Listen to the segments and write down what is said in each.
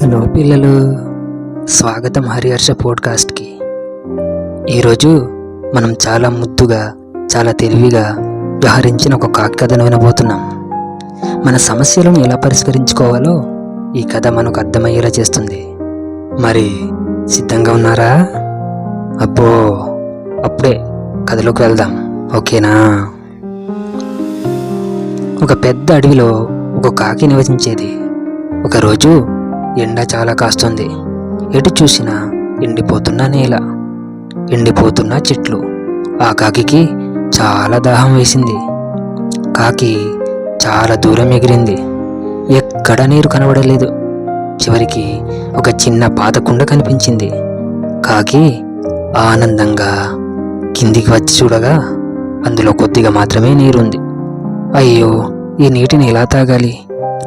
Hello పిల్లలు, స్వాగతం హరిహర్ష పోడ్కాస్ట్కి. ఈరోజు మనం చాలా ముద్దుగా, చాలా తెలివిగా వ్యవహరించిన ఒక కాకి కథను వినబోతున్నాం. మన సమస్యలను ఎలా పరిష్కరించుకోవాలో ఈ కథ మనకు అర్థమయ్యేలా చేస్తుంది. మరి సిద్ధంగా ఉన్నారా? అబ్బో, అప్పుడే కథలోకి వెళ్దాం, ఓకేనా? ఒక పెద్ద అడవిలో ఒక కాకి నివసించేది. ఒకరోజు ఎండ చాలా కాస్తుంది. ఎటు చూసినా ఎండిపోతున్న నేల, ఎండిపోతున్న చెట్లు. ఆ కాకికి చాలా దాహం వేసింది. కాకి చాలా దూరం ఎగిరింది. ఎక్కడ నీరు కనబడలేదు. చివరికి ఒక చిన్న పాత కుండ కనిపించింది. కాకి ఆనందంగా కిందికి వచ్చి చూడగా అందులో కొద్దిగా మాత్రమే నీరుంది. అయ్యో, ఈ నీటిని ఎలా తాగాలి?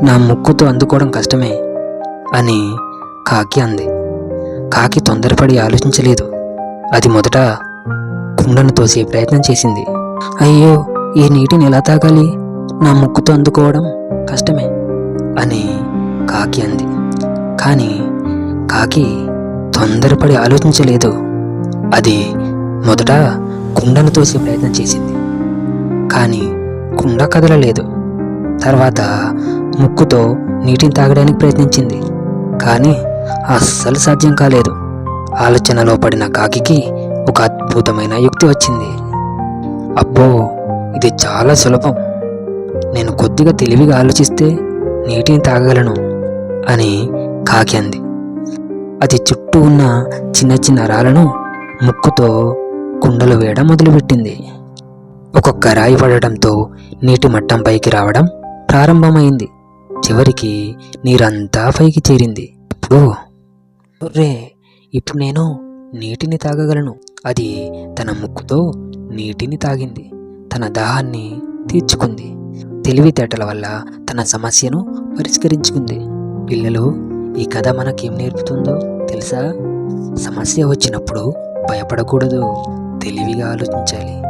నా ముక్కుతో అందుకోవడం కష్టమే అని కాకి అంది. కాకి తొందరపడి ఆలోచించలేదు. అది మొదట కుండను తోసే ప్రయత్నం చేసింది. అయ్యో, ఈ నీటిని ఎలా తాగాలి? నా ముక్కుతో అందుకోవడం కష్టమే అని కాకి అంది. కానీ కాకి తొందరపడి ఆలోచించలేదు. అది మొదట కుండను తోసే ప్రయత్నం చేసింది. కానీ కుండ కదలలేదు. తర్వాత ముక్కుతో నీటిని తాగడానికి ప్రయత్నించింది. కానీ అస్సలు సాధ్యం కాలేదు. ఆలోచనలో పడిన కాకికి ఒక అద్భుతమైన యుక్తి వచ్చింది. అబ్బో, ఇది చాలా సులభం. నేను కొద్దిగా తెలివిగా ఆలోచిస్తే నీటిని తాగలను అని కాకి అంది. అది చుట్టూ ఉన్న చిన్న చిన్న రాళ్లను ముక్కుతో కుండలు వేయడం మొదలుపెట్టింది. ఒక్కొక్క రాయి పడడంతో నీటి మట్టం పైకి రావడం ప్రారంభమైంది. చివరికి నీరంతా పైకి చేరింది. ఇప్పుడు నేను నీటిని తాగగలను. అది తన ముక్కుతో నీటిని తాగింది. తన దాహాన్ని తీర్చుకుంది. తెలివితేటల వల్ల తన సమస్యను పరిష్కరించుకుంది. పిల్లలు, ఈ కథ మనకేం నేర్పుతుందో తెలుసా? సమస్య వచ్చినప్పుడు భయపడకూడదు, తెలివిగా ఆలోచించాలి.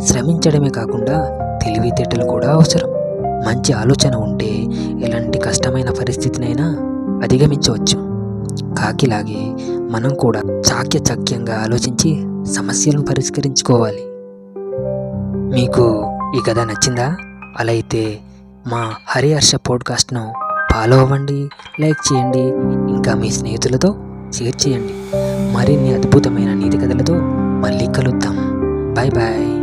శ్రమించడమే కాకుండా తెలివితేటలు కూడా అవసరం. మంచి ఆలోచన ఉంటే ఎలాంటి కష్టమైన పరిస్థితినైనా అధిగమించవచ్చు. కాకిలాగే మనం కూడా చాకచక్యంగా ఆలోచించి సమస్యలను పరిష్కరించుకోవాలి. మీకు ఈ కథ నచ్చిందా? అలా అయితే మా హరిహర్ష పోడ్కాస్ట్ను ఫాలో అవ్వండి, లైక్ చేయండి, ఇంకా మీ స్నేహితులతో షేర్ చేయండి. మరిన్ని అద్భుతమైన నీతి కథలతో మళ్ళీ కలుద్దాం. Bye bye.